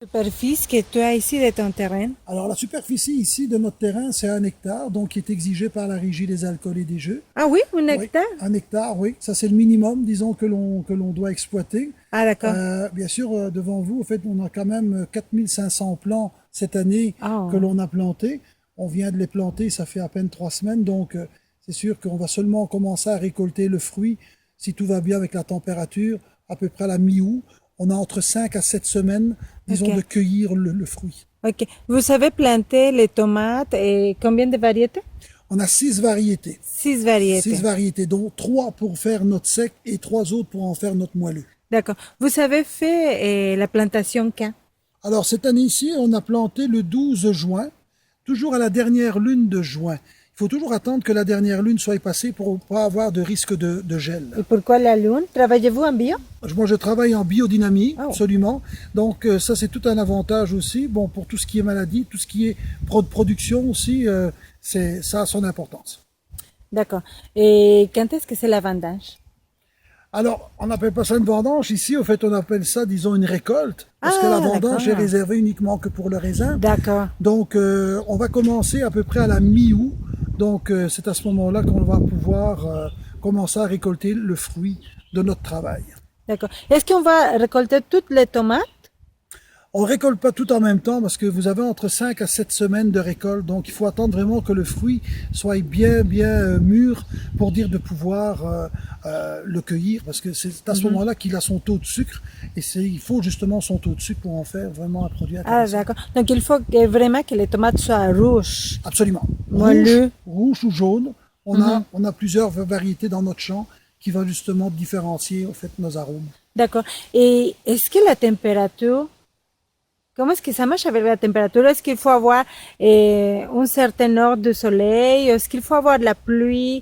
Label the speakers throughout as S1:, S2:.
S1: Superficie que tu as ici de ton terrain.
S2: Alors la superficie ici de notre terrain, c'est 1 hectare, donc qui est exigé par la Régie des alcools et des jeux.
S1: Ah oui, un
S2: Oui,
S1: hectare?
S2: 1 hectare, oui. Ça, c'est le minimum, disons, que l'on doit exploiter.
S1: Ah d'accord.
S2: Bien sûr, devant vous, en fait, on a quand même 4500 plants cette année
S1: Ah,
S2: que l'on a plantés. On vient de les planter, ça fait à peine 3 semaines, donc c'est sûr qu'on va seulement commencer à récolter le fruit, si tout va bien avec la température, à peu près à la mi-août. On a entre 5 à 7 semaines, disons, de
S1: ok.
S2: cueillir le fruit.
S1: Ok. Vous savez planter les tomates et combien de variétés?
S2: On a 6 variétés.
S1: Six
S2: Six
S1: variétés.
S2: variétés, dont 3 pour faire notre sec et 3 autres pour en faire notre moelleux.
S1: D'accord. Vous savez faire la plantation quand?
S2: Alors, cette année-ci, on a planté le 12 juin, toujours à la dernière lune de juin. Il faut toujours attendre que la dernière lune soit passée pour ne pas avoir de risque de gel.
S1: Et pourquoi la lune? Travaillez-vous en bio?
S2: Moi, je travaille en biodynamie,
S1: Oh.
S2: absolument. Donc, ça, c'est tout un avantage aussi. Bon, pour tout ce qui est maladie, tout ce qui est production aussi, ça a son importance.
S1: D'accord. Et quand est-ce que c'est la vendange?
S2: Alors, on n'appelle pas ça une vendange. Ici, au fait, on appelle ça, disons, une récolte. Parce que la
S1: Ah,
S2: vendange est
S1: d'accord.
S2: réservée uniquement que pour le raisin.
S1: D'accord.
S2: Donc, on va commencer à peu près à la mi-août. Donc, c'est à ce moment-là qu'on va pouvoir commencer à récolter le fruit de notre travail.
S1: D'accord. Est-ce qu'on va récolter toutes les tomates?
S2: On récolte pas tout en même temps parce que vous avez entre 5 à 7 semaines de récolte. Donc, il faut attendre vraiment que le fruit soit bien, bien mûr pour dire de pouvoir le cueillir. Parce que c'est à ce moment-là qu'il a son taux de sucre. Et il faut justement son taux de sucre pour en faire vraiment un produit
S1: Ah,
S2: intéressant.
S1: d'accord. Donc il faut vraiment que les tomates soient rouges.
S2: Absolument.
S1: Moelleux.
S2: Rouge ou jaune. On a plusieurs variétés dans notre champ qui vont justement différencier en fait nos arômes.
S1: D'accord. Et est-ce que la température, comment est-ce que ça marche avec la température? Est-ce qu'il faut avoir un certain ordre de soleil? Est-ce qu'il faut avoir de la pluie?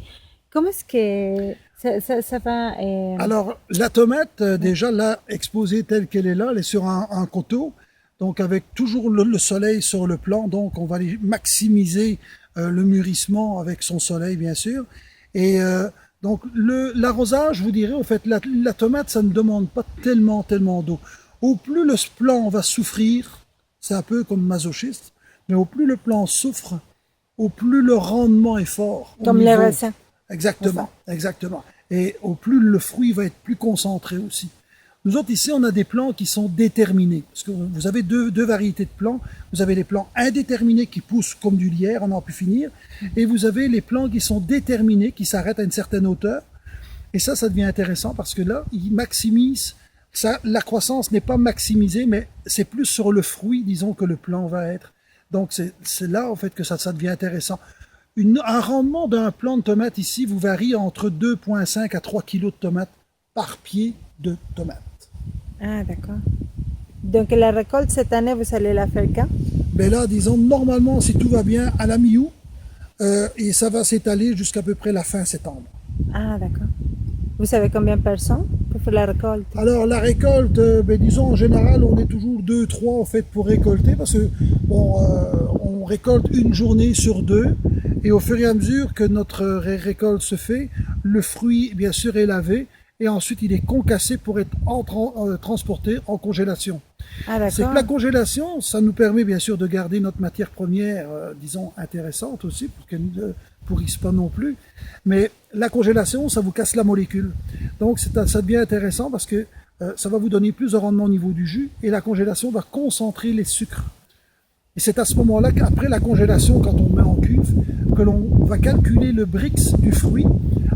S1: Comment est-ce que ça va
S2: Alors, la tomate, déjà là, exposée telle qu'elle est là, elle est sur un coteau, donc avec toujours le soleil sur le plan, donc on va aller maximiser le mûrissement avec son soleil, bien sûr. Et donc, l'arrosage, je vous dirais, en fait, la tomate, ça ne demande pas tellement d'eau. Au plus le plant va souffrir, c'est un peu comme masochiste, mais au plus le plant souffre, au plus le rendement est fort.
S1: comme les raisins?
S2: Exactement, exactement. Et au plus le fruit va être plus concentré aussi. Nous autres ici, on a des plants qui sont déterminés. Parce que vous avez deux variétés de plants. Vous avez les plants indéterminés qui poussent comme du lierre, on n'en plus finir. Et vous avez les plants qui sont déterminés, qui s'arrêtent à une certaine hauteur. Et ça devient intéressant parce que là, ils maximisent. La croissance n'est pas maximisée, mais c'est plus sur le fruit, disons, que le plant va être. Donc c'est là, en fait, que ça devient intéressant. Un rendement d'un plant de tomates ici vous varie entre 2,5 à 3 kilos de tomates par pied de tomates.
S1: Ah, d'accord. Donc la récolte cette année, vous allez la faire quand?
S2: Mais là, disons, normalement, si tout va bien, à la mi-août, et ça va s'étaler jusqu'à peu près la fin septembre.
S1: Ah, d'accord. Vous savez combien de personnes pour faire la récolte?
S2: Alors la récolte, disons en général, on est toujours 2, 3 en fait pour récolter parce que bon, on récolte une journée sur 2 et au fur et à mesure que notre récolte se fait, le fruit bien sûr est lavé et ensuite il est concassé pour être transporté en congélation.
S1: Ah,
S2: C'est que
S1: d'accord.
S2: la congélation, ça nous permet bien sûr de garder notre matière première, disons, intéressante aussi, pour qu'elle ne pourrisse pas non plus. Mais la congélation, ça vous casse la molécule. Donc ça devient intéressant parce que ça va vous donner plus de rendement au niveau du jus et la congélation va concentrer les sucres. Et c'est à ce moment-là qu'après la congélation, quand on met en cuve, que l'on va calculer le Brix du fruit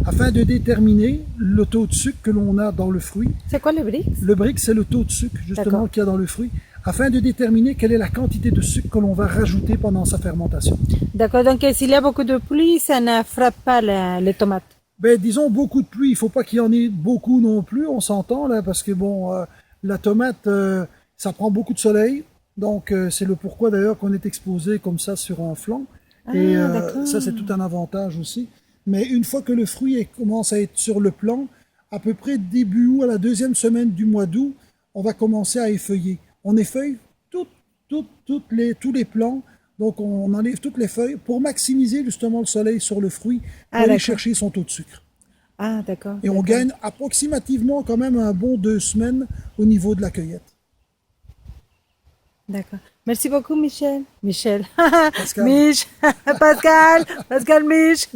S2: afin de déterminer le taux de sucre que l'on a dans le fruit.
S1: C'est quoi le Brix?
S2: Le Brix, c'est le taux de sucre justement qu'il y a dans le fruit, afin de déterminer quelle est la quantité de sucre que l'on va rajouter pendant sa fermentation.
S1: D'accord, donc s'il y a beaucoup de pluie, ça ne frappe pas les tomates.
S2: Disons beaucoup de pluie, il ne faut pas qu'il y en ait beaucoup non plus, on s'entend là, parce que bon, la tomate, ça prend beaucoup de soleil, donc c'est le pourquoi d'ailleurs qu'on est exposé comme ça sur un flanc, et
S1: d'accord.
S2: ça c'est tout un avantage aussi. Mais une fois que le fruit commence à être sur le plant, à peu près début août, à la deuxième semaine du mois d'août, on va commencer à effeuiller. On effeuille tous les plants, donc on enlève toutes les feuilles pour maximiser justement le soleil sur le fruit, pour aller
S1: d'accord.
S2: chercher son taux de sucre.
S1: Ah, d'accord.
S2: Et on gagne approximativement quand même un bon 2 semaines au niveau de la cueillette.
S1: D'accord. Merci beaucoup, Michel. Michel.
S2: Pascal.
S1: Mich. Pascal. Pascal Mich.